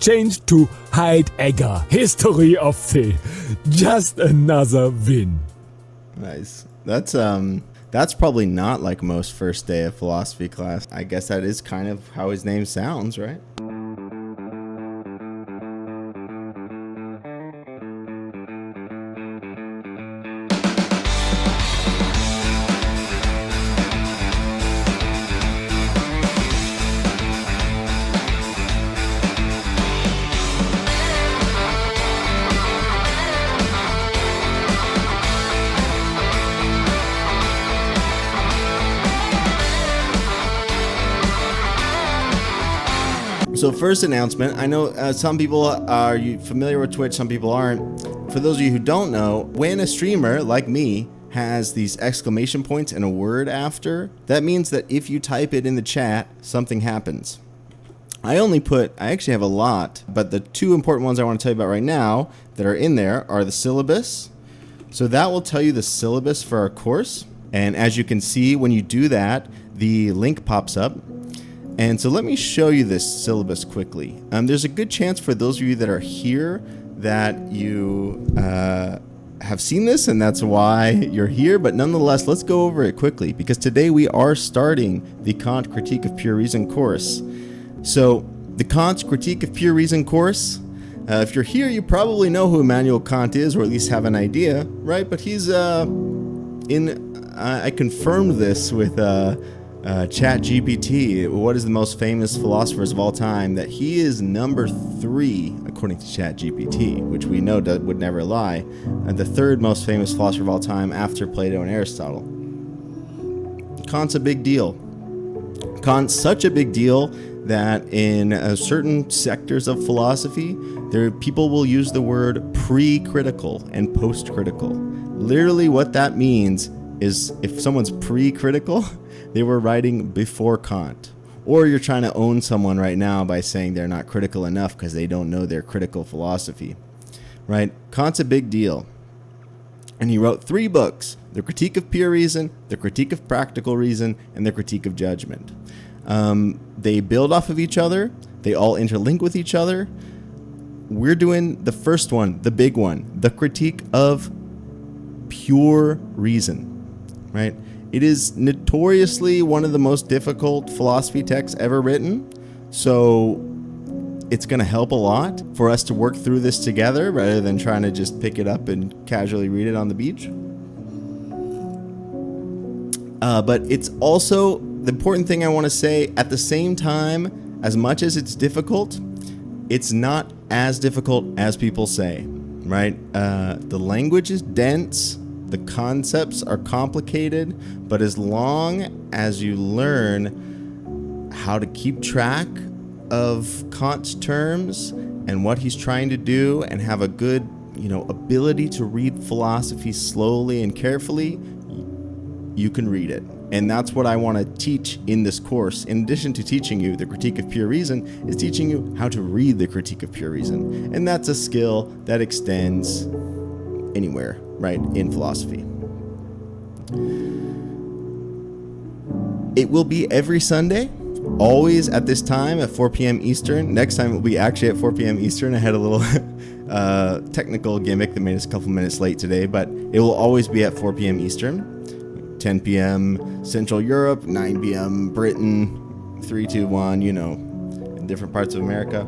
changed to Heidegger. History of the. Just another win. Nice. That's probably not like most first day of philosophy class. I guess that is kind of how his name sounds, right? So first announcement, I know some people are familiar with Twitch, some people aren't. For those of you who don't know, when a streamer like me has these exclamation points and a word after, that means that if you type it in the chat, something happens. I actually have a lot, but the two important ones I want to tell you about right now that are in there are the syllabus. So that will tell you the syllabus for our course. And as you can see, when you do that, the link pops up. And so let me show you this syllabus quickly. There's a good chance for those of you that are here that you have seen this and that's why you're here. But nonetheless, let's go over it quickly because today we are starting the Kant Critique of Pure Reason course. So the Kant Critique of Pure Reason course, if you're here, you probably know who Immanuel Kant is or at least have an idea, right? But he's I confirmed this with ChatGPT, what is the most famous philosophers of all time, that he is number 3 according to ChatGPT, which we know would never lie, and the 3rd most famous philosopher of all time after Plato and Aristotle. Kant's a big deal. Kant's such a big deal that in certain sectors of philosophy, people will use the word pre-critical and post-critical. Literally what that means is if someone's pre-critical, they were writing before Kant. Or you're trying to own someone right now by saying they're not critical enough because they don't know their critical philosophy. Right? Kant's a big deal. And he wrote 3 books: The Critique of Pure Reason, The Critique of Practical Reason, and The Critique of Judgment. They build off of each other. They all interlink with each other. We're doing the first one, the big one, The Critique of Pure Reason. Right? It is notoriously one of the most difficult philosophy texts ever written, so it's going to help a lot for us to work through this together rather than trying to just pick it up and casually read it on the beach. But it's also the important thing I want to say, at the same time, as much as it's difficult, it's not as difficult as people say, right? The language is dense. The concepts are complicated, but as long as you learn how to keep track of Kant's terms and what he's trying to do and have a good, ability to read philosophy slowly and carefully, you can read it. And that's what I want to teach in this course. In addition to teaching you the Critique of Pure Reason, is teaching you how to read the Critique of Pure Reason. And that's a skill that extends anywhere, right, in philosophy. It will be every Sunday, always at this time at 4 p.m. Eastern. Next time it will be actually at 4 p.m. Eastern. I had a little technical gimmick that made us a couple minutes late today, but it will always be at 4 p.m. Eastern, 10 p.m. Central Europe, 9 p.m. Britain, 3, 2, 1, in different parts of America.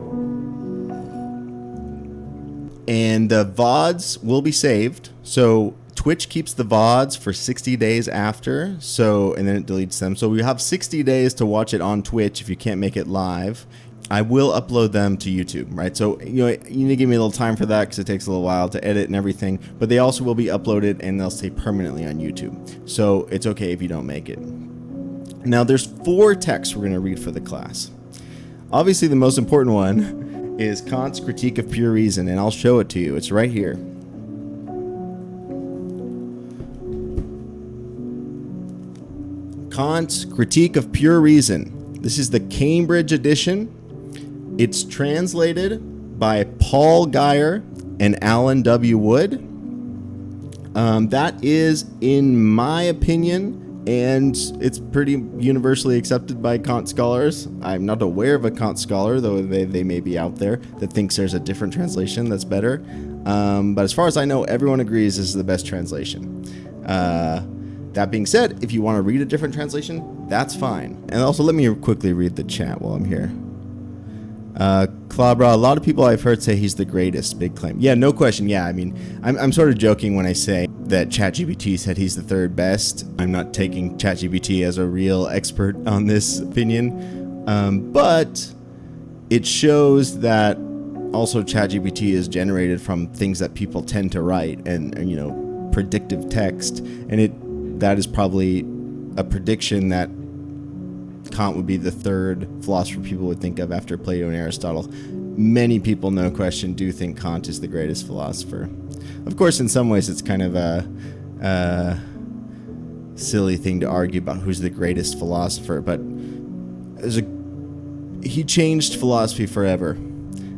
And the VODs will be saved. So Twitch keeps the VODs for 60 days after. And then it deletes them. So we have 60 days to watch it on Twitch if you can't make it live. I will upload them to YouTube, right? So, you need to give me a little time for that because it takes a little while to edit and everything. But they also will be uploaded and they'll stay permanently on YouTube. So it's okay if you don't make it. Now, there's 4 texts we're going to read for the class. Obviously, the most important one is Kant's Critique of Pure Reason, and I'll show it to you. It's right here. Kant's Critique of Pure Reason. This is the Cambridge edition. It's translated by Paul Geyer and Alan W. Wood. That is, in my opinion, and it's pretty universally accepted by Kant scholars. I'm not aware of a Kant scholar, though they may be out there, that thinks there's a different translation that's better. But as far as I know, everyone agrees this is the best translation. That being said, if you want to read a different translation, that's fine. And also, let me quickly read the chat while I'm here. Clabra, a lot of people I've heard say he's the greatest. Big claim. Yeah, no question. Yeah, I mean, I'm sort of joking when I say that ChatGPT said he's the third best. I'm not taking ChatGPT as a real expert on this opinion. But it shows that also ChatGPT is generated from things that people tend to write and predictive text. And that is probably a prediction that Kant would be the third philosopher people would think of after Plato and Aristotle. Many people, no question, do think Kant is the greatest philosopher. Of course, in some ways, it's kind of a silly thing to argue about who's the greatest philosopher, but he changed philosophy forever.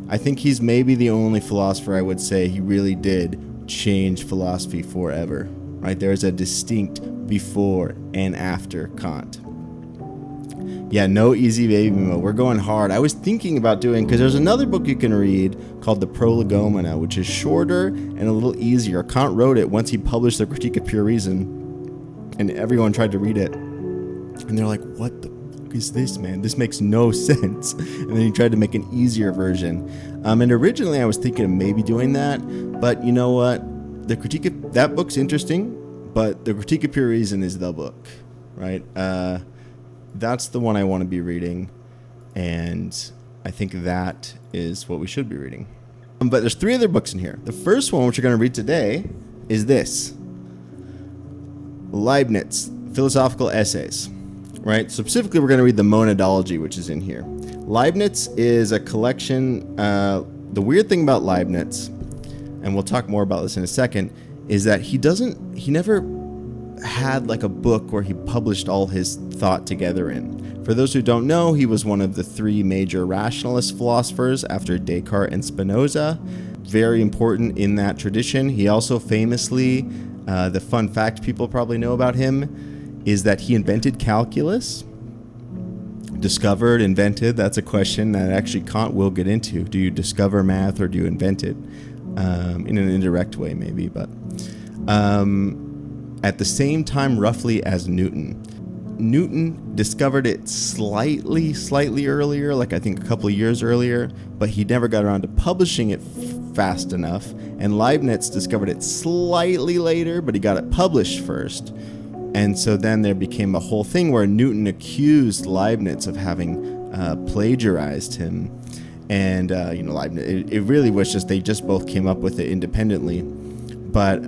I think he's maybe the only philosopher I would say he really did change philosophy forever. Right? There is a distinct before and after Kant. Yeah, no easy baby mode. We're going hard. I was thinking about doing, because there's another book you can read called The Prolegomena, which is shorter and a little easier. Kant wrote it once he published the Critique of Pure Reason, and everyone tried to read it. And they're like, what the fuck is this, man? This makes no sense. And then he tried to make an easier version. And originally I was thinking of maybe doing that, but you know what? That book's interesting, but the Critique of Pure Reason is the book, right? That's the one I want to be reading, and I think that is what we should be reading. But there's 3 other books in here. The first one, which we're going to read today, is this. Leibniz, Philosophical Essays. Right? So specifically, we're going to read the Monadology, which is in here. Leibniz is a collection. The weird thing about Leibniz, and we'll talk more about this in a second, is that he never had like a book where he published all his thought together in. For those who don't know, he was one of the 3 major rationalist philosophers after Descartes and Spinoza. Very important in that tradition. He also famously, the fun fact people probably know about him is that he invented calculus. Invented, that's a question that actually Kant will get into. Do you discover math or do you invent it? In an indirect way maybe, but at the same time roughly as Newton. Newton discovered it slightly earlier, like I think a couple of years earlier, but he never got around to publishing it fast enough. And Leibniz discovered it slightly later, but he got it published first. And so then there became a whole thing where Newton accused Leibniz of having plagiarized him. And, Leibniz, it really was just, they just both came up with it independently. But,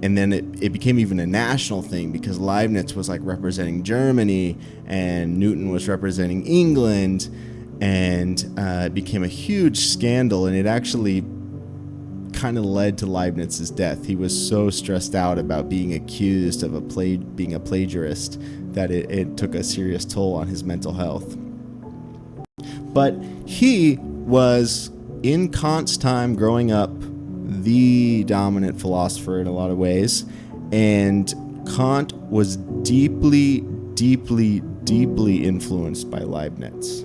and then it became even a national thing because Leibniz was like representing Germany and Newton was representing England, and it became a huge scandal, and it actually kind of led to Leibniz's death. He was so stressed out about being accused of being a plagiarist that it took a serious toll on his mental health. But he was, in Kant's time growing up, the dominant philosopher in a lot of ways, and Kant was deeply influenced by Leibniz.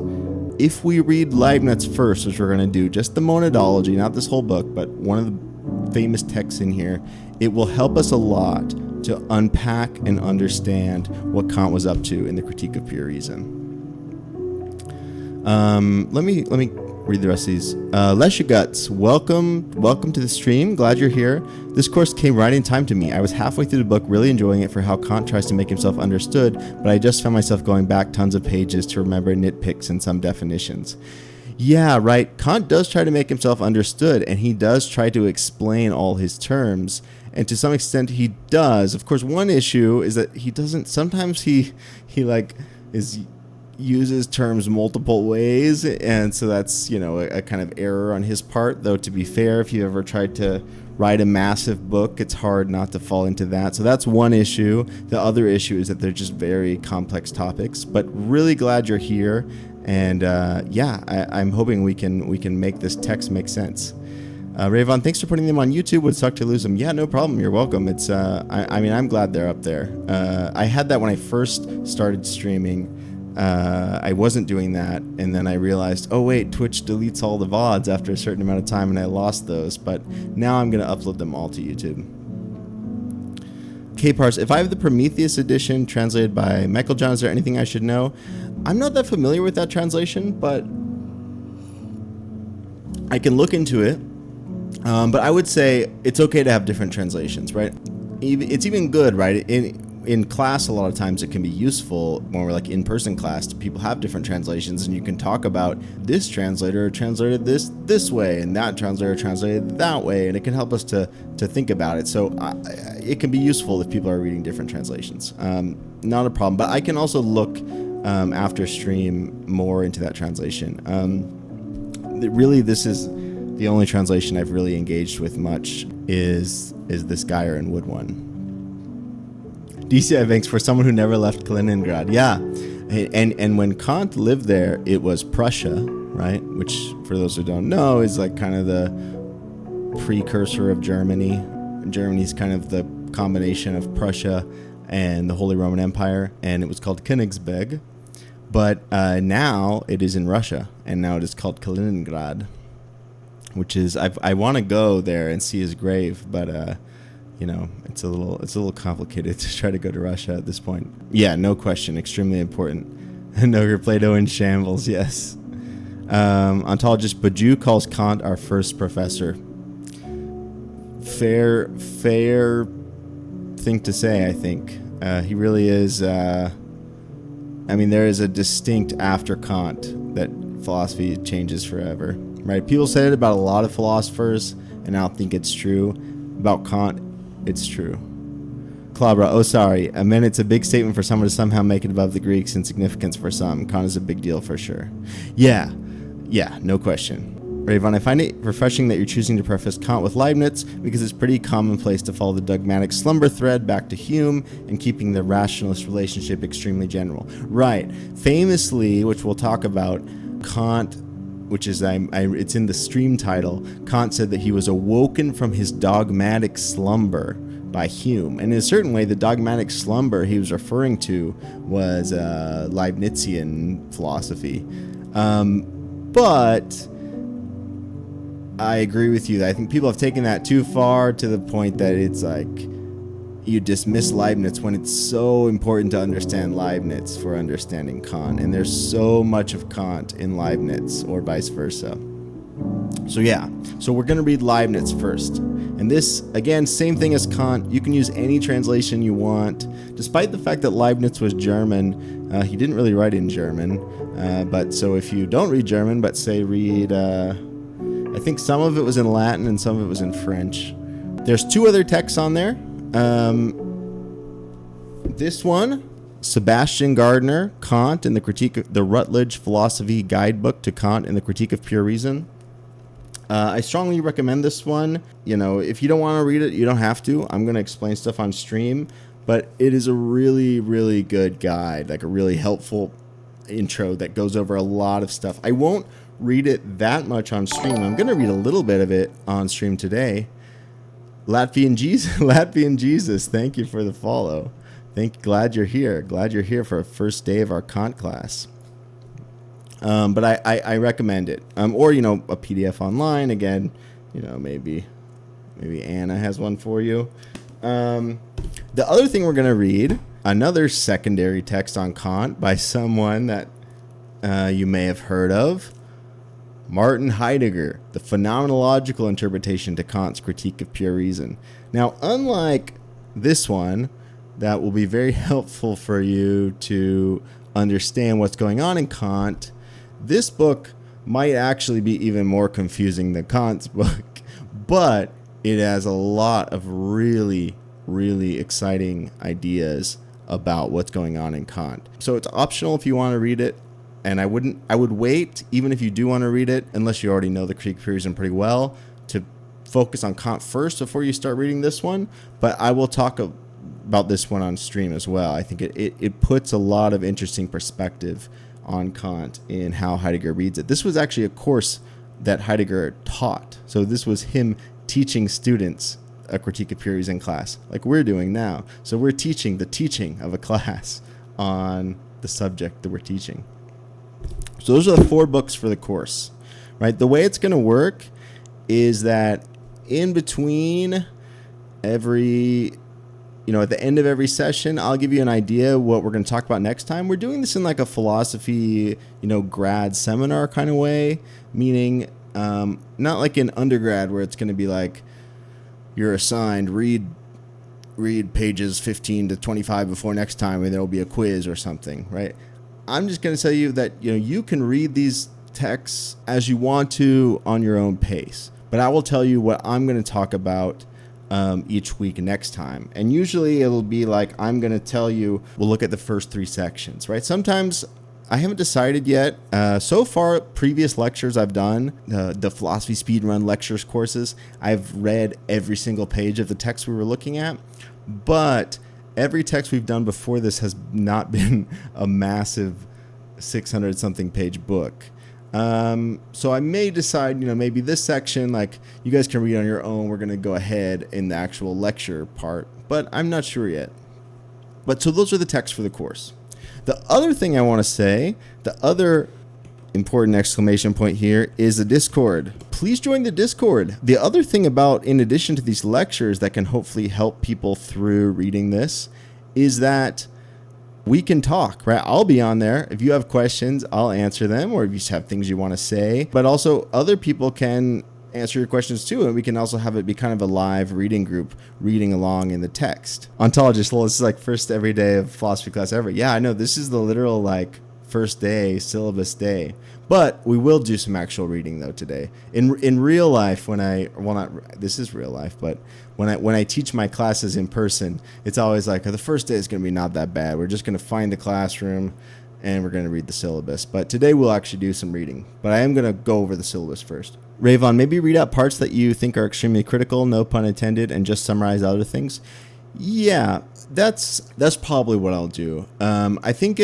If we read Leibniz first, which we're going to do, just the Monadology, not this whole book, but one of the famous texts in here, it will help us a lot to unpack and understand what Kant was up to in the Critique of Pure Reason. Let me read the rest of these. Leshuguts, welcome to the stream. Glad you're here. This course came right in time to me. I was halfway through the book, really enjoying it for how Kant tries to make himself understood, but I just found myself going back tons of pages to remember nitpicks and some definitions. Yeah, right. Kant does try to make himself understood, and he does try to explain all his terms, and to some extent he does. Of course, one issue is that he doesn't. Sometimes he uses terms multiple ways, and so that's a kind of error on his part. Though to be fair, if you ever tried to write a massive book, it's hard not to fall into that. So that's one issue. The other issue is that they're just very complex topics. But really glad you're here, and I'm hoping we can make this text make sense. Rayvon, thanks for putting them on YouTube. Would suck to lose them. Yeah, no problem. You're welcome. It's I mean, I'm glad they're up there. I had that when I first started streaming. I wasn't doing that, and then I realized, oh wait, Twitch deletes all the VODs after a certain amount of time, and I lost those. But now I'm gonna upload them all to YouTube. K-Parse, if I have the Prometheus edition translated by Michael John, is there anything I should know? I'm not that familiar with that translation, but I can look into it. But I would say it's okay to have different translations, right? It's even good, right? In class, a lot of times it can be useful when we're like in-person class. People have different translations, and you can talk about this translator translated this way, and that translator translated that way, and it can help us to think about it. So it can be useful if people are reading different translations. Not a problem. But I can also look after stream more into that translation. Really, this is the only translation I've really engaged with much is this Geyer and Wood one. DCI Banks, for someone who never left Kaliningrad. Yeah. And when Kant lived there, it was Prussia, right? Which, for those who don't know, is like kind of the precursor of Germany. Germany's kind of the combination of Prussia and the Holy Roman Empire, and it was called Königsberg. But now it is in Russia, and now it is called Kaliningrad, which is I want to go there and see his grave, but you know, it's a little complicated to try to go to Russia at this point. Yeah, no question, extremely important. No, Plato in shambles, yes. Ontologist Baju calls Kant our first professor. Fair thing to say, I think. He really is. I mean, there is a distinct after Kant that philosophy changes forever, right? People say it about a lot of philosophers, and I don't think it's true. About Kant, it's true. Clabra, oh sorry, I meant it's a big statement for someone to somehow make it above the Greeks in significance for some. Kant is a big deal for sure. Yeah, no question. Rayvon, I find it refreshing that you're choosing to preface Kant with Leibniz because it's pretty commonplace to follow the dogmatic slumber thread back to Hume and keeping the rationalist relationship extremely general. Right. Famously, which we'll talk about, Kant, which is it's in the stream title, Kant said that he was awoken from his dogmatic slumber by Hume. And in a certain way, the dogmatic slumber he was referring to was Leibnizian philosophy. But I agree with you. I think people have taken that too far to the point that it's like you dismiss Leibniz when it's so important to understand Leibniz for understanding Kant. And there's so much of Kant in Leibniz, or vice versa. So yeah, so we're going to read Leibniz first. And this, again, same thing as Kant. You can use any translation you want. Despite the fact that Leibniz was German, he didn't really write in German. But so if you don't read German, but say read... I think some of it was in Latin and some of it was in French. There's two other texts on there. This one, Sebastian Gardner, Kant and the Critique of the Rutledge Philosophy Guidebook to Kant and the Critique of Pure Reason. I strongly recommend this one. You know, if you don't want to read it, you don't have to. I'm going to explain stuff on stream, but it is a really, really good guide, like a really helpful intro that goes over a lot of stuff. I won't read it that much on stream. I'm going to read a little bit of it on stream today. Latvian Jesus, thank you for the follow. Glad you're here. Glad you're here for a first day of our Kant class. But I recommend it. Or, you know, a PDF online. Again, you know, maybe Anna has one for you. The other thing we're going to read, another secondary text on Kant by someone that you may have heard of. Martin Heidegger, the phenomenological interpretation to Kant's Critique of Pure Reason. Now, unlike this one, that will be very helpful for you to understand what's going on in Kant, this book might actually be even more confusing than Kant's book, but it has a lot of really, really exciting ideas about what's going on in Kant. So it's optional if you want to read it. And I would wait, even if you do want to read it, unless you already know the Critique of Pure Reason pretty well, to focus on Kant first before you start reading this one. But I will talk about this one on stream as well. I think it puts a lot of interesting perspective on Kant in how Heidegger reads it. This was actually a course that Heidegger taught. So this was him teaching students a critique of pure reason class, like we're doing now. So we're teaching the teaching of a class on the subject that we're teaching. So those are the 4 books for the course, right? The way it's going to work is that in between every, at the end of every session, I'll give you an idea what we're going to talk about next time. We're doing this in like a philosophy, grad seminar kind of way, meaning not like in undergrad where it's going to be like you're assigned read pages 15 to 25 before next time and there'll be a quiz or something, right? I'm just going to tell you that you can read these texts as you want to on your own pace, but I will tell you what I'm going to talk about each week next time. And usually it'll be like I'm going to tell you, we'll look at the first 3 sections, right? Sometimes I haven't decided yet. So far, previous lectures I've done, the philosophy speedrun lectures courses, I've read every single page of the text we were looking at, but every text we've done before this has not been a massive 600 something page book. So I may decide, maybe this section, like you guys can read on your own. We're going to go ahead in the actual lecture part, but I'm not sure yet. But so those are the texts for the course. The other thing I want to say, the other important exclamation point here is the Discord. Please join the Discord. The other thing about, in addition to these lectures that can hopefully help people through reading this, is that we can talk, right? I'll be on there. If you have questions, I'll answer them, or if you just have things you want to say. But also other people can answer your questions too, and we can also have it be kind of a live reading group, reading along in the text. Ontologist, well, this is like first every day of philosophy class ever. Yeah, I know, this is the literal like first day, syllabus day. But we will do some actual reading though today. In real life, this is real life, but when I teach my classes in person, it's always like, the first day is going to be not that bad. We're just going to find the classroom and we're going to read the syllabus. But today we'll actually do some reading. But I am going to go over the syllabus first. Rayvon, maybe read out parts that you think are extremely critical, no pun intended, and just summarize other things. Yeah, that's probably what I'll do. I think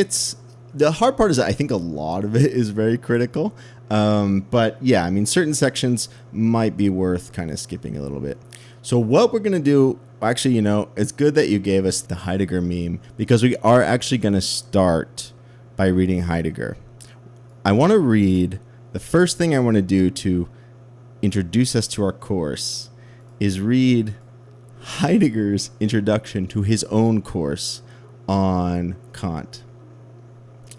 the hard part is that I think a lot of it is very critical. But yeah, I mean, certain sections might be worth kind of skipping a little bit. So what we're going to do, actually, it's good that you gave us the Heidegger meme, because we are actually going to start by reading Heidegger. I want to read, the first thing I want to do to introduce us to our course is read Heidegger's introduction to his own course on Kant.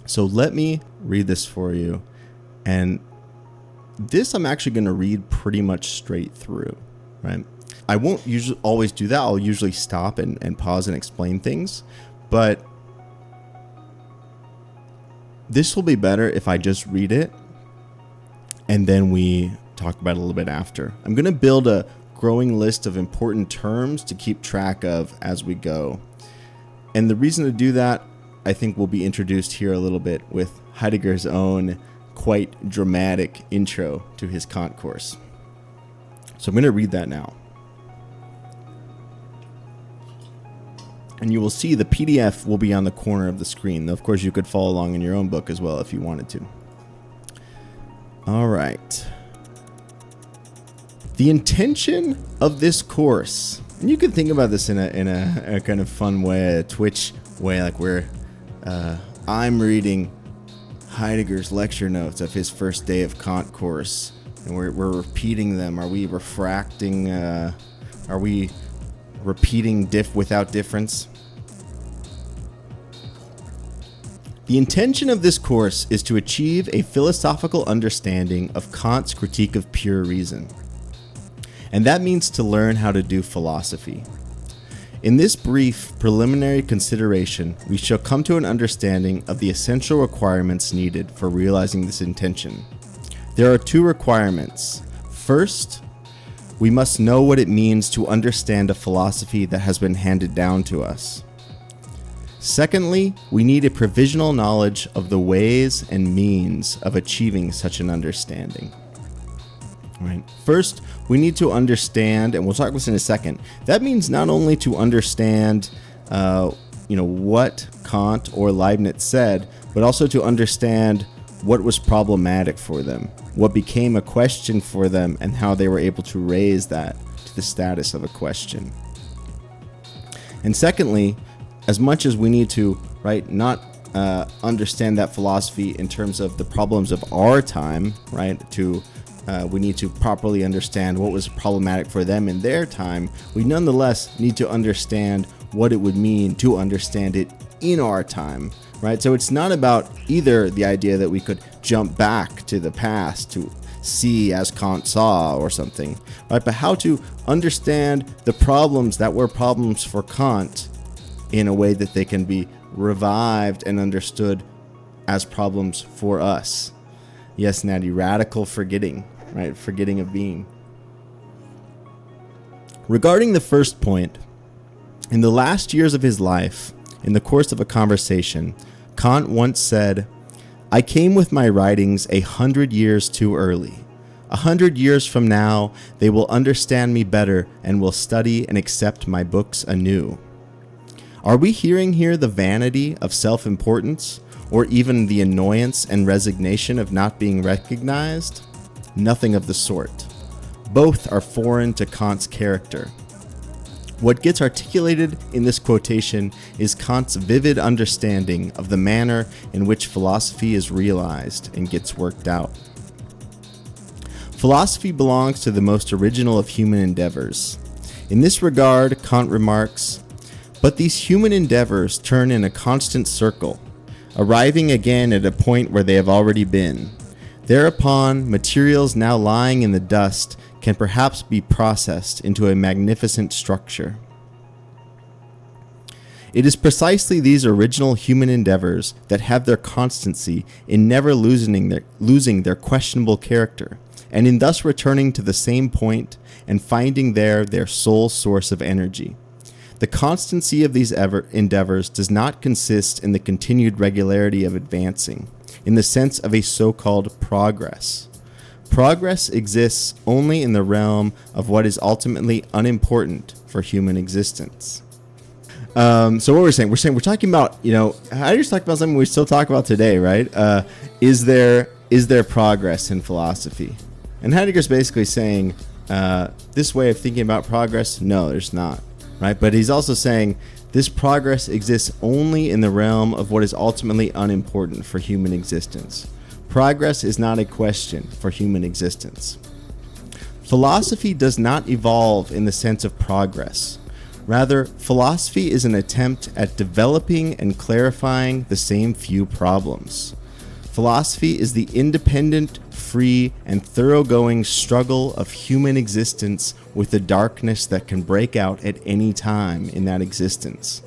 So let me read this for you. And this I'm actually going to read pretty much straight through, right? I won't usually always do that. I'll usually stop and pause and explain things. But this will be better if I just read it and then we talk about it a little bit after. I'm going to build a growing list of important terms to keep track of as we go. And the reason to do that, I think, will be introduced here a little bit with Heidegger's own quite dramatic intro to his Kant course. So I'm going to read that now. And you will see the PDF will be on the corner of the screen. Though, of course, you could follow along in your own book as well if you wanted to. All right. The intention of this course, and you can think about this in a kind of fun way, a Twitch way, like where I'm reading Heidegger's lecture notes of his first day of Kant course, and we're repeating them. Are we refracting? Are we repeating without difference? The intention of this course is to achieve a philosophical understanding of Kant's critique of pure reason. And that means to learn how to do philosophy. In this brief preliminary consideration, we shall come to an understanding of the essential requirements needed for realizing this intention. There are 2 requirements. First, we must know what it means to understand a philosophy that has been handed down to us. Secondly, we need a provisional knowledge of the ways and means of achieving such an understanding. Right. First, we need to understand, and we'll talk about this in a second. That means not only to understand, what Kant or Leibniz said, but also to understand what was problematic for them, what became a question for them, and how they were able to raise that to the status of a question. And secondly, as much as we need to, right, not understand that philosophy in terms of the problems of our time, right, we need to properly understand what was problematic for them in their time, we nonetheless need to understand what it would mean to understand it in our time, right? So it's not about either the idea that we could jump back to the past to see as Kant saw or something, right? But how to understand the problems that were problems for Kant in a way that they can be revived and understood as problems for us. Yes, Natty, radical forgetting, right? Forgetting of being. Regarding the first point, in the last years of his life, in the course of a conversation, Kant once said, "I came with my writings 100 years too early. 100 years from now, they will understand me better and will study and accept my books anew." Are we hearing here the vanity of self-importance, or even the annoyance and resignation of not being recognized? Nothing of the sort. Both are foreign to Kant's character. What gets articulated in this quotation is Kant's vivid understanding of the manner in which philosophy is realized and gets worked out. Philosophy belongs to the most original of human endeavors. In this regard, Kant remarks, "But these human endeavors turn in a constant circle, arriving again at a point where they have already been. Thereupon, materials now lying in the dust can perhaps be processed into a magnificent structure." It is precisely these original human endeavors that have their constancy in never losing their questionable character, and in thus returning to the same point and finding there their sole source of energy. The constancy of these endeavors does not consist in the continued regularity of advancing, in the sense of a so-called progress. Progress exists only in the realm of what is ultimately unimportant for human existence. So what we're talking about, Heidegger's talking about something we still talk about today, right? Is there progress in philosophy? And Heidegger's basically saying, this way of thinking about progress, no, there's not, right? But he's also saying this progress exists only in the realm of what is ultimately unimportant for human existence. Progress is not a question for human existence. Philosophy does not evolve in the sense of progress. Rather, philosophy is an attempt at developing and clarifying the same few problems. Philosophy is the independent, free, and thoroughgoing struggle of human existence with the darkness that can break out at any time in that existence.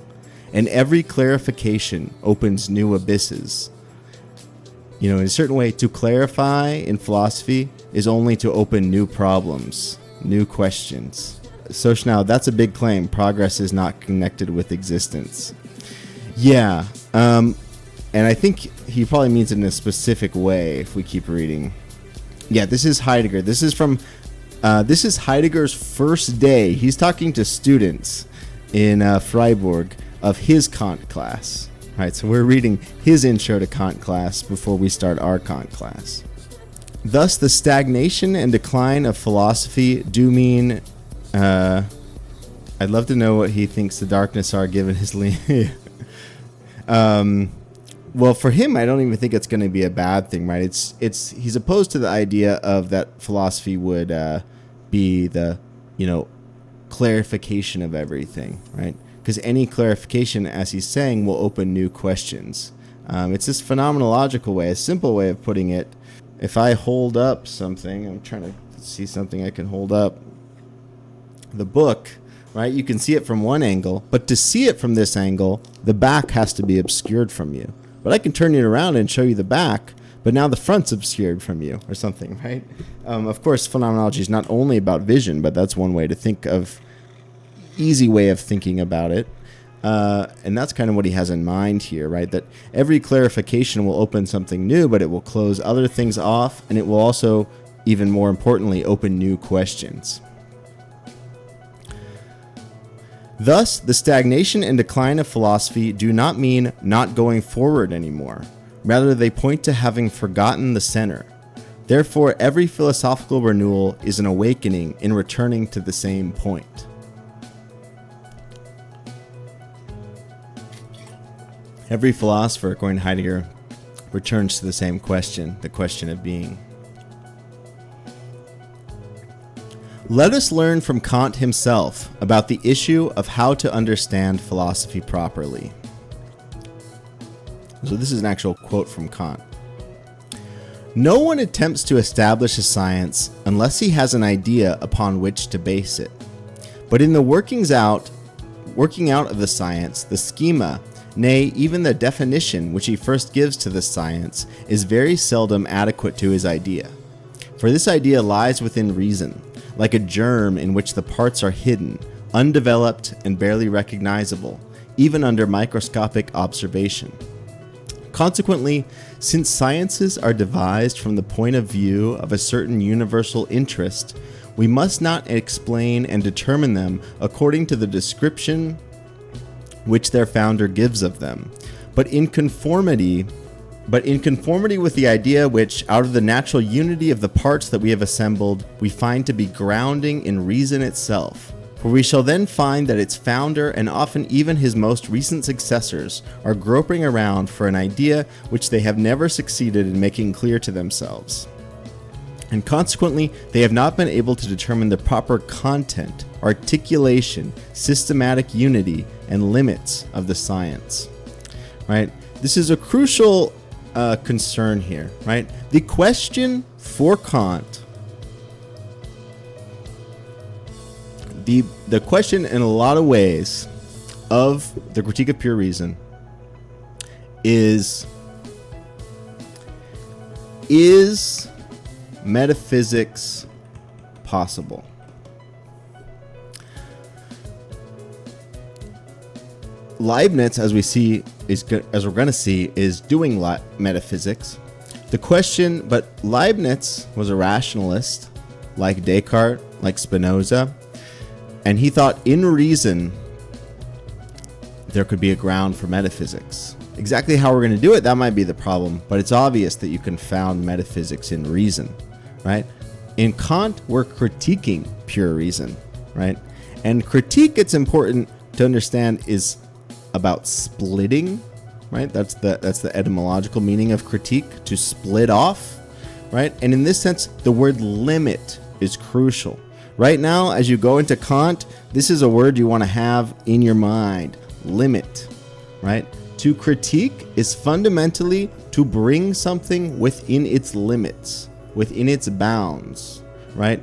And every clarification opens new abysses. In a certain way, to clarify in philosophy is only to open new problems, new questions. So now, that's a big claim. Progress is not connected with existence. Yeah, and I think he probably means it in a specific way if we keep reading. Yeah, this is Heidegger. This is Heidegger's first day. He's talking to students in Freiburg of his Kant class. Right, so we're reading his intro to Kant class before we start our Kant class. Thus, the stagnation and decline of philosophy do mean... I'd love to know what he thinks the darkness are given his... Well, for him, I don't even think it's going to be a bad thing, right? He's opposed to the idea of that philosophy would be the, clarification of everything, right? Because any clarification, as he's saying, will open new questions. It's this phenomenological way, a simple way of putting it. If I hold up something, I'm trying to see something I can hold up. The book, right? You can see it from one angle, but to see it from this angle, the back has to be obscured from you. But I can turn it around and show you the back, but now the front's obscured from you or something, right? Of course, phenomenology is not only about vision, but that's one way to think of, easy way of thinking about it. And that's kind of what he has in mind here, right? That every clarification will open something new, but it will close other things off, and it will also, even more importantly, open new questions. Thus, the stagnation and decline of philosophy do not mean not going forward anymore. Rather, they point to having forgotten the center. Therefore, every philosophical renewal is an awakening in returning to the same point. Every philosopher, according to Heidegger, returns to the same question, the question of being. Let us learn from Kant himself about the issue of how to understand philosophy properly. So this is an actual quote from Kant. No one attempts to establish a science unless he has an idea upon which to base it. But in the working out of the science, the schema, nay, even the definition which he first gives to the science, is very seldom adequate to his idea. For this idea lies within reason, like a germ in which the parts are hidden, undeveloped, and barely recognizable, even under microscopic observation. Consequently, since sciences are devised from the point of view of a certain universal interest, we must not explain and determine them according to the description which their founder gives of them, but in conformity with the idea which, out of the natural unity of the parts that we have assembled, we find to be grounding in reason itself. For we shall then find that its founder, and often even his most recent successors, are groping around for an idea which they have never succeeded in making clear to themselves. And consequently, they have not been able to determine the proper content, articulation, systematic unity, and limits of the science. Right? This is a crucial concern here, right? The question for Kant, the question in a lot of ways of the Critique of Pure Reason is metaphysics possible? Leibniz, as we're going to see, is doing metaphysics. The question, but Leibniz was a rationalist, like Descartes, like Spinoza, and he thought in reason there could be a ground for metaphysics. Exactly how we're going to do it, that might be the problem, but it's obvious that you can found metaphysics in reason, right? In Kant, we're critiquing pure reason, right? And critique, it's important to understand, is about splitting, right? That's the etymological meaning of critique, to split off, right? And in this sense, the word limit is crucial. Right now, as you go into Kant, this is a word you want to have in your mind, limit, right? To critique is fundamentally to bring something within its limits, within its bounds, right?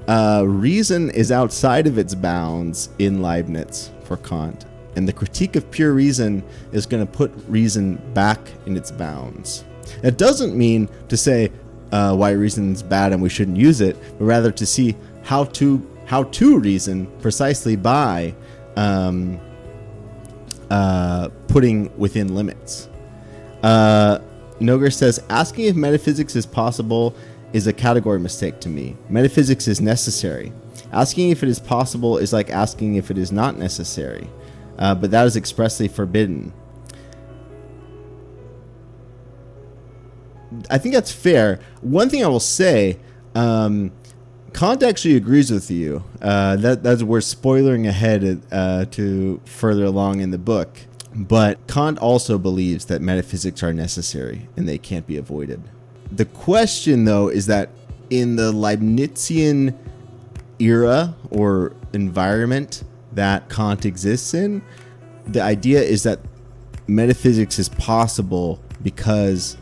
Reason is outside of its bounds in Leibniz for Kant. And the Critique of Pure Reason is going to put reason back in its bounds. That doesn't mean to say why reason's bad and we shouldn't use it, but rather to see how to reason precisely by putting within limits. Noger says, asking if metaphysics is possible is a category mistake to me. Metaphysics is necessary. Asking if it is possible is like asking if it is not necessary. But that is expressly forbidden. I think that's fair. One thing I will say, Kant actually agrees with you. That's we're spoiling ahead to further along in the book. But Kant also believes that metaphysics are necessary and they can't be avoided. The question, though, is that in the Leibnizian era or environment that Kant exists in, the idea is that metaphysics is possible because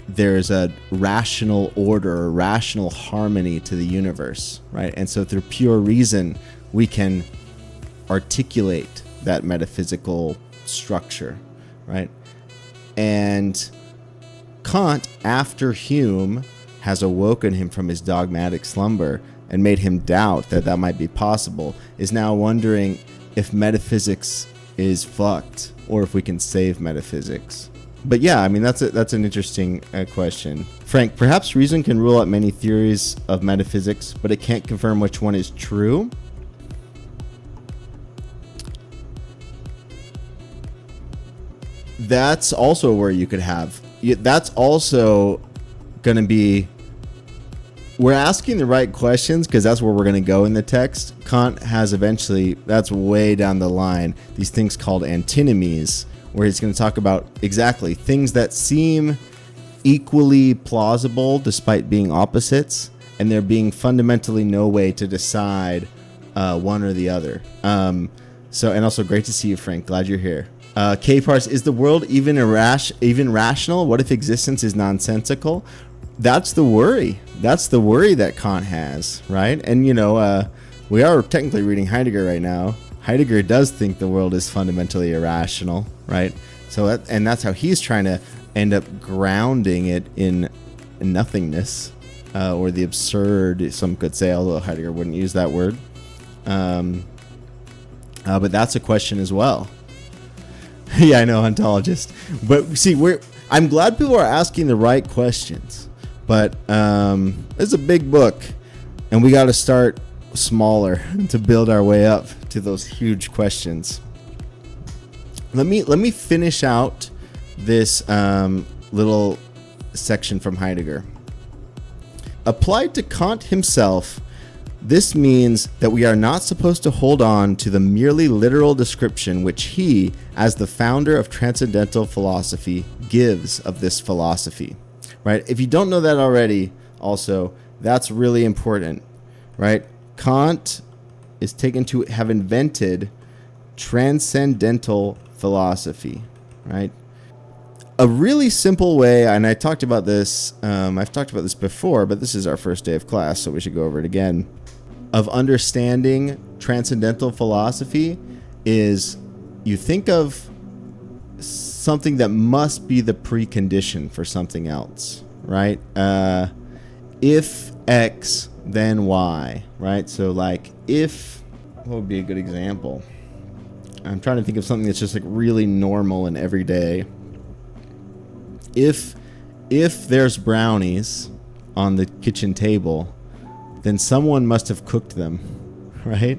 there's a rational order, a rational harmony to the universe, right? And so through pure reason, we can articulate that metaphysical structure, right? And Kant, after Hume has awoken him from his dogmatic slumber and made him doubt that that might be possible, is now wondering if metaphysics is fucked or if we can save metaphysics. But yeah, I mean, that's an interesting question. Frank, perhaps reason can rule out many theories of metaphysics, but it can't confirm which one is true. that's also where you could have, that's also going to be, we're asking the right questions because that's where we're going to go in the text. Kant has eventually, that's way down the line, these things called antinomies, where he's going to talk about exactly things that seem equally plausible despite being opposites, and there being fundamentally no way to decide one or the other. So, and also great to see you, Frank. Glad you're here. K-Parse, is the world even rational? What if existence is nonsensical? That's the worry. That's the worry that Kant has, right? And, we are technically reading Heidegger right now. Heidegger does think the world is fundamentally irrational, right? So, that's how he's trying to end up grounding it in nothingness, or the absurd, some could say, although Heidegger wouldn't use that word. But that's a question as well. Yeah, I know, ontologist. But see, I'm glad people are asking the right questions. But it's a big book, and we got to start smaller to build our way up to those huge questions. Let me finish out this little section from Heidegger. Applied to Kant himself, this means that we are not supposed to hold on to the merely literal description which he, as the founder of transcendental philosophy, gives of this philosophy. Right? If you don't know that already, also, that's really important. Right? Kant is taken to have invented transcendental philosophy. Right? A really simple way, and I talked about this, I've talked about this before, but this is our first day of class, so we should go over it again, of understanding transcendental philosophy is you think of something that must be the precondition for something else, right? If X, then Y, right? So like if, what would be a good example? I'm trying to think of something that's just like really normal and everyday. If there's brownies on the kitchen table, then someone must have cooked them, right?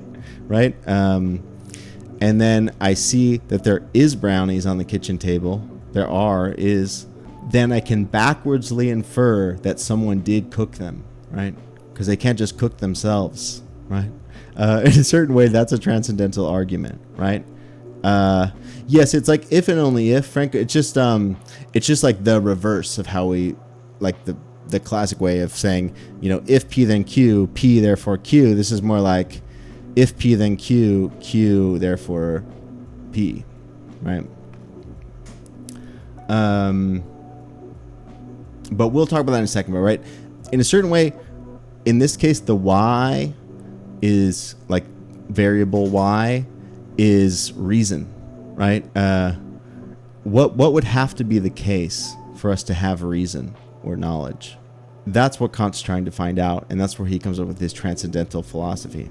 And then I see that there is brownies on the kitchen table. Then I can backwardsly infer that someone did cook them, right? Because they can't just cook themselves, right? In a certain way, that's a transcendental argument, right? Yes, it's like if and only if, Frank. It's just like the reverse of how we, like the classic way of saying, if P then Q, P therefore Q. This is more like if P then Q, Q therefore P, right? But we'll talk about that in a second, right? In a certain way, in this case, the Y is like variable Y is reason, right? What would have to be the case for us to have reason or knowledge? That's what Kant's trying to find out, and that's where he comes up with his transcendental philosophy.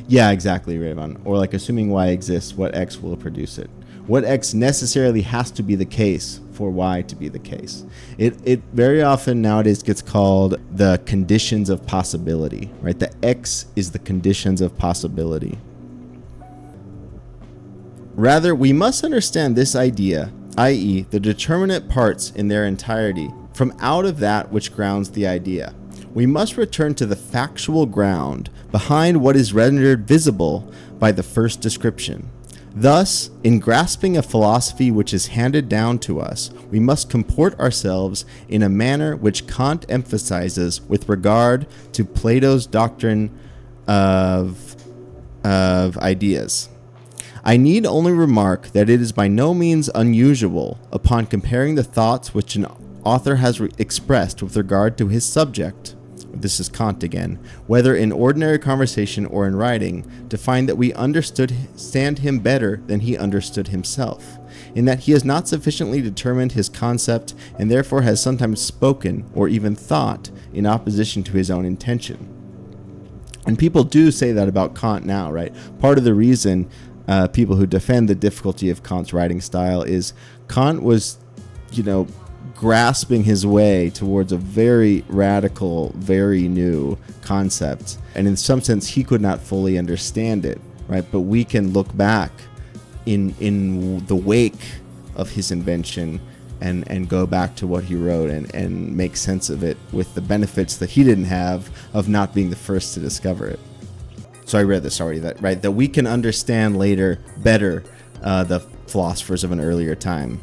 Yeah, exactly, Raven. Or like assuming Y exists, what X will produce it? What X necessarily has to be the case for Y to be the case? It very often nowadays gets called the conditions of possibility, right? The X is the conditions of possibility. Rather, we must understand this idea, i.e., the determinate parts in their entirety, from out of that which grounds the idea. We must return to the factual ground behind what is rendered visible by the first description. Thus, in grasping a philosophy which is handed down to us, we must comport ourselves in a manner which Kant emphasizes with regard to Plato's doctrine of ideas. I need only remark that it is by no means unusual, upon comparing the thoughts which an author has expressed with regard to his subject, this is Kant again, whether in ordinary conversation or in writing, to find that we understand him better than he understood himself, in that he has not sufficiently determined his concept and therefore has sometimes spoken or even thought in opposition to his own intention. And people do say that about Kant now, right? Part of the reason people who defend the difficulty of Kant's writing style is Kant was, grasping his way towards a very radical, very new concept. And in some sense, he could not fully understand it, right? But we can look back in the wake of his invention and go back to what he wrote and make sense of it with the benefits that he didn't have of not being the first to discover it. So I read this already, that we can understand later better the philosophers of an earlier time.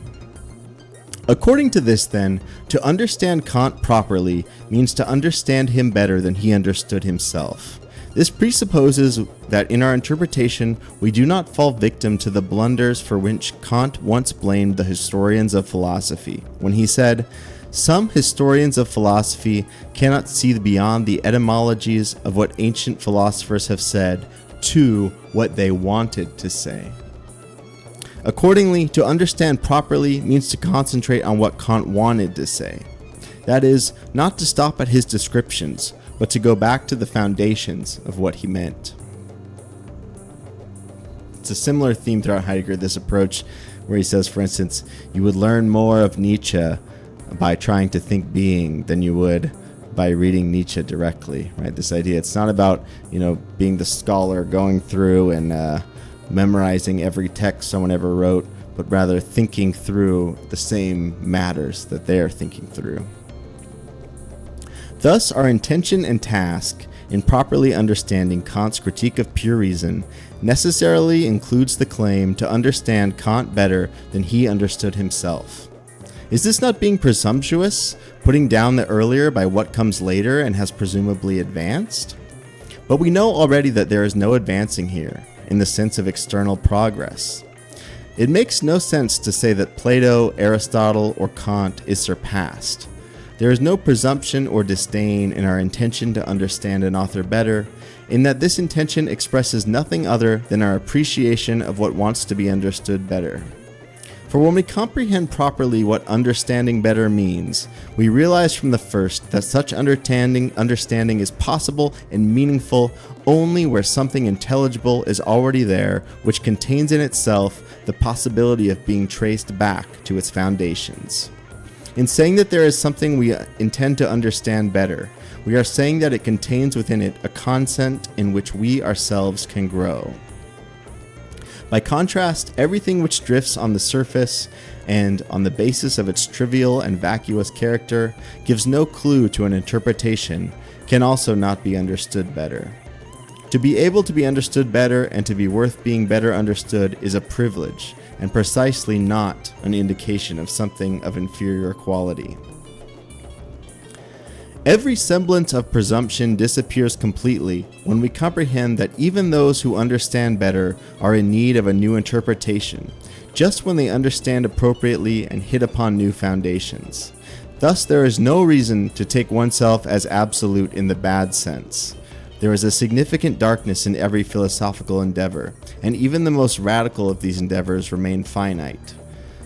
According to this, then, to understand Kant properly means to understand him better than he understood himself. This presupposes that in our interpretation we do not fall victim to the blunders for which Kant once blamed the historians of philosophy, when he said, "Some historians of philosophy cannot see beyond the etymologies of what ancient philosophers have said to what they wanted to say." Accordingly, to understand properly means to concentrate on what Kant wanted to say. That is, not to stop at his descriptions, but to go back to the foundations of what he meant. It's a similar theme throughout Heidegger, this approach where he says, for instance, you would learn more of Nietzsche by trying to think being than you would by reading Nietzsche directly, right? This idea, it's not about, being the scholar going through and memorizing every text someone ever wrote, but rather thinking through the same matters that they are thinking through. Thus, our intention and task in properly understanding Kant's critique of pure reason necessarily includes the claim to understand Kant better than he understood himself. Is this not being presumptuous, putting down the earlier by what comes later and has presumably advanced? But we know already that there is no advancing here, in the sense of external progress. It makes no sense to say that Plato, Aristotle, or Kant is surpassed. There is no presumption or disdain in our intention to understand an author better, in that this intention expresses nothing other than our appreciation of what wants to be understood better. For when we comprehend properly what understanding better means, we realize from the first that such understanding is possible and meaningful only where something intelligible is already there, which contains in itself the possibility of being traced back to its foundations. In saying that there is something we intend to understand better, we are saying that it contains within it a content in which we ourselves can grow. By contrast, everything which drifts on the surface and, on the basis of its trivial and vacuous character, gives no clue to an interpretation, can also not be understood better. To be able to be understood better and to be worth being better understood is a privilege, and precisely not an indication of something of inferior quality. Every semblance of presumption disappears completely when we comprehend that even those who understand better are in need of a new interpretation, just when they understand appropriately and hit upon new foundations. Thus, there is no reason to take oneself as absolute in the bad sense. There is a significant darkness in every philosophical endeavor, and even the most radical of these endeavors remain finite.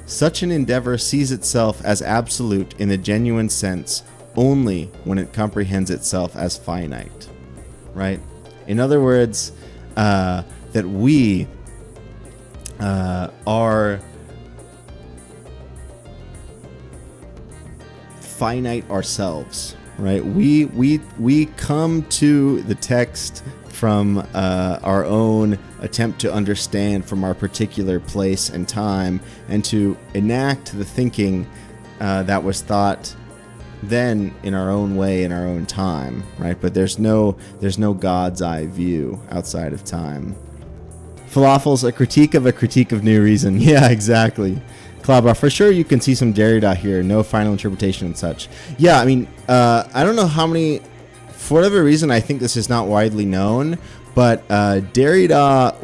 Such an endeavor sees itself as absolute in the genuine sense only when it comprehends itself as finite, right? In other words, that we are finite ourselves, right? We come to the text from our own attempt to understand from our particular place and time, and to enact the thinking that was thought then in our own way, in our own time, right? But there's no God's eye view outside of time. Falafel's a critique of new reason. Yeah, exactly. Klabra, for sure you can see some Derrida here, no final interpretation and such. Yeah, I mean, I don't know how many, for whatever reason, I think this is not widely known, but Derrida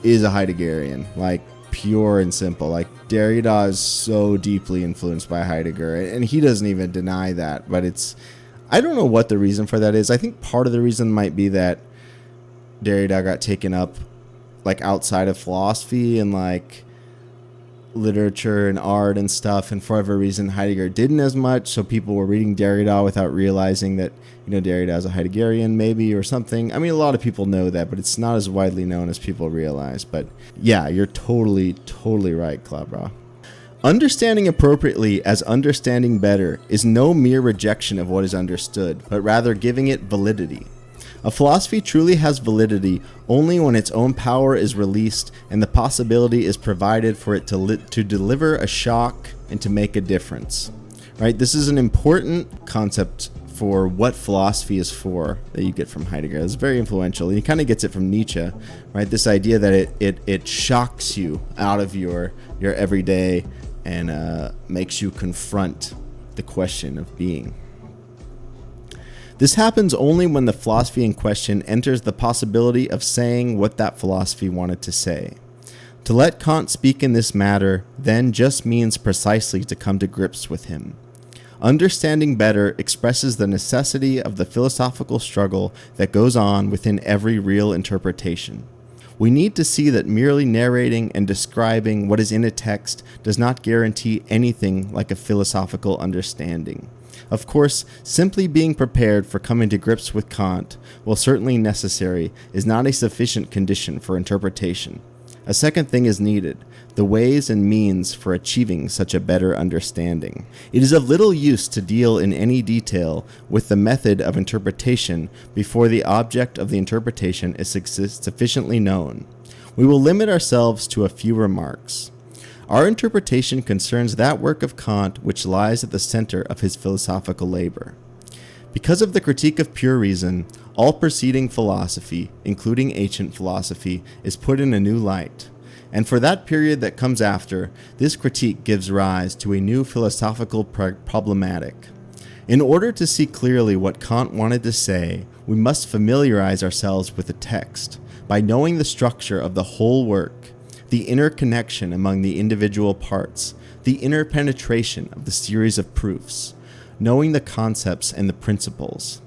is a Heideggerian, like pure and simple. Like Derrida is so deeply influenced by Heidegger, and he doesn't even deny that, but I don't know what the reason for that is. I think part of the reason might be that Derrida got taken up like outside of philosophy and like literature and art and stuff, and for whatever reason Heidegger didn't as much, so people were reading Derrida without realizing that, Derrida is a Heideggerian maybe or something. I mean, a lot of people know that, but it's not as widely known as people realize. But yeah, you're totally right, Klabra. Understanding appropriately as understanding better is no mere rejection of what is understood, but rather giving it validity. A philosophy truly has validity only when its own power is released and the possibility is provided for it to deliver a shock and to make a difference. Right? This is an important concept for what philosophy is for that you get from Heidegger. It's very influential. And he kind of gets it from Nietzsche, right? This idea that it shocks you out of your everyday and makes you confront the question of being. This happens only when the philosophy in question enters the possibility of saying what that philosophy wanted to say. To let Kant speak in this matter then just means precisely to come to grips with him. Understanding better expresses the necessity of the philosophical struggle that goes on within every real interpretation. We need to see that merely narrating and describing what is in a text does not guarantee anything like a philosophical understanding. Of course, simply being prepared for coming to grips with Kant, while certainly necessary, is not a sufficient condition for interpretation. A second thing is needed: the ways and means for achieving such a better understanding. It is of little use to deal in any detail with the method of interpretation before the object of the interpretation is sufficiently known. We will limit ourselves to a few remarks. Our interpretation concerns that work of Kant which lies at the center of his philosophical labor. Because of the critique of pure reason, all preceding philosophy, including ancient philosophy, is put in a new light. And for that period that comes after, this critique gives rise to a new philosophical problematic. In order to see clearly what Kant wanted to say, we must familiarize ourselves with the text by knowing the structure of the whole work, the interconnection among the individual parts, the interpenetration of the series of proofs, knowing the concepts and the principles.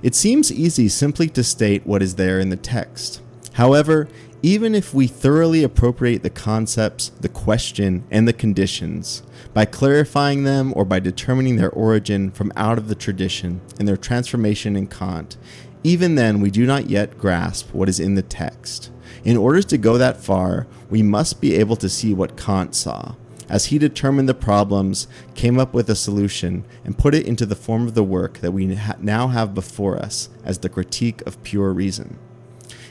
It seems easy simply to state what is there in the text. However, even if we thoroughly appropriate the concepts, the question, and the conditions, by clarifying them or by determining their origin from out of the tradition and their transformation in Kant, even then we do not yet grasp what is in the text. In order to go that far, we must be able to see what Kant saw, as he determined the problems, came up with a solution, and put it into the form of the work that we now have before us as the critique of pure reason.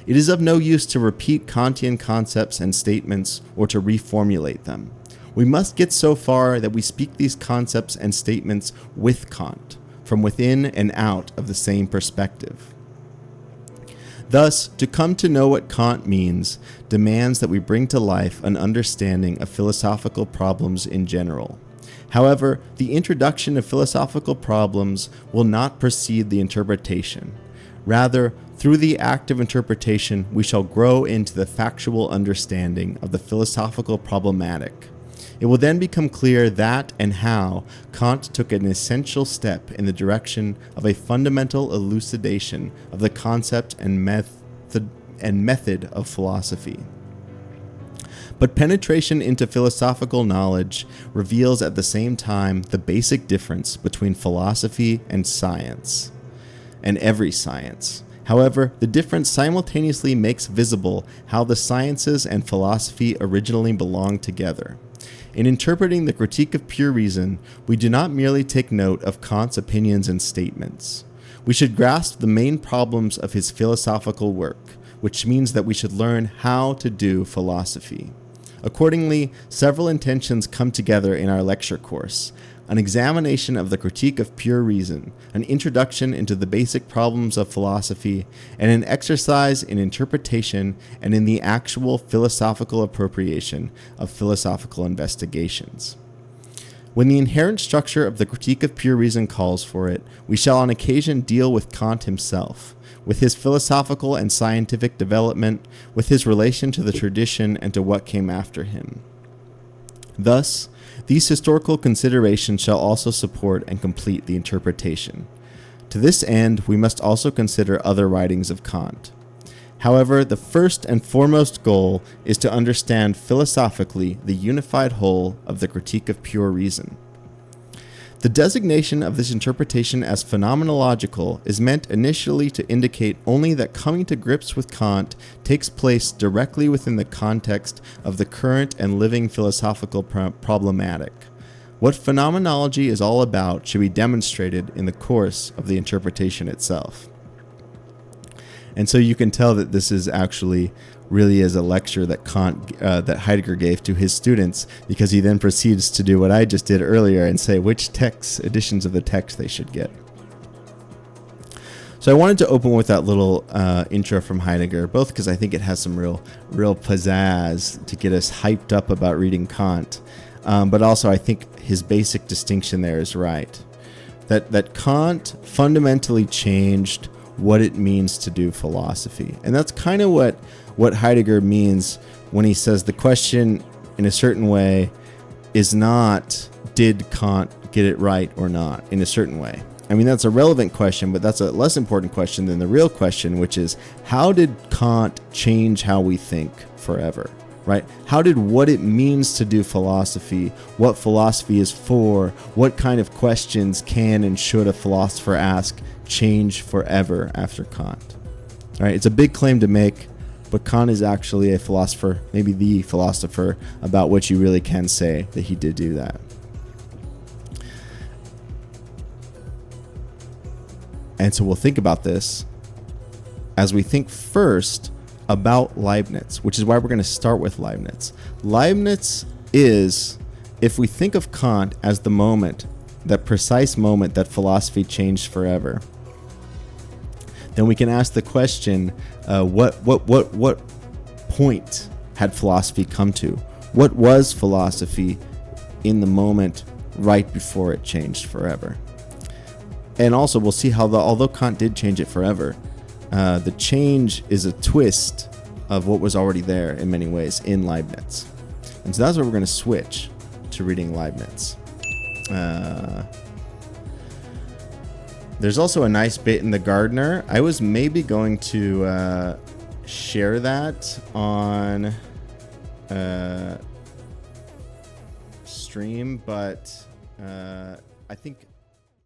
It is of no use to repeat Kantian concepts and statements or to reformulate them. We must get so far that we speak these concepts and statements with Kant, from within and out of the same perspective. Thus, to come to know what Kant means demands that we bring to life an understanding of philosophical problems in general. However, the introduction of philosophical problems will not precede the interpretation. Rather, through the act of interpretation, we shall grow into the factual understanding of the philosophical problematic. It will then become clear that and how Kant took an essential step in the direction of a fundamental elucidation of the concept and method of philosophy. But penetration into philosophical knowledge reveals at the same time the basic difference between philosophy and science, and every science. However, the difference simultaneously makes visible how the sciences and philosophy originally belonged together. In interpreting the Critique of Pure Reason, we do not merely take note of Kant's opinions and statements. We should grasp the main problems of his philosophical work, which means that we should learn how to do philosophy. Accordingly, several intentions come together in our lecture course: an examination of the Critique of Pure Reason, an introduction into the basic problems of philosophy, and an exercise in interpretation and in the actual philosophical appropriation of philosophical investigations. When the inherent structure of the Critique of Pure Reason calls for it, we shall on occasion deal with Kant himself, with his philosophical and scientific development, with his relation to the tradition and to what came after him. Thus, these historical considerations shall also support and complete the interpretation. To this end, we must also consider other writings of Kant. However, the first and foremost goal is to understand philosophically the unified whole of the Critique of Pure Reason. The designation of this interpretation as phenomenological is meant initially to indicate only that coming to grips with Kant takes place directly within the context of the current and living philosophical problematic. What phenomenology is all about should be demonstrated in the course of the interpretation itself. And so you can tell that this is actually really is a lecture that that Heidegger gave to his students, because he then proceeds to do what I just did earlier and say which editions of the text they should get. So I wanted to open with that little intro from Heidegger, both because I think it has some real pizzazz to get us hyped up about reading Kant, but also I think his basic distinction there is right. That Kant fundamentally changed what it means to do philosophy. And that's kind of what Heidegger means when he says the question in a certain way is not, did Kant get it right or not, in a certain way. I mean, that's a relevant question, but that's a less important question than the real question, which is, how did Kant change how we think forever? Right? How did what it means to do philosophy, what philosophy is for, what kind of questions can and should a philosopher ask, change forever after Kant? All right, it's a big claim to make, but Kant is actually a philosopher, maybe the philosopher, about which you really can say that he did do that. And so we'll think about this as we think first about Leibniz, which is why we're going to start with Leibniz. Leibniz is, if we think of Kant as the moment, that precise moment that philosophy changed forever, then we can ask the question, what point had philosophy come to? What was philosophy in the moment right before it changed forever? And also we'll see how although Kant did change it forever, the change is a twist of what was already there in many ways in Leibniz. And so that's where we're going to switch to reading Leibniz. There's also a nice bit in the Gardener. I was maybe going to share that on stream, but I think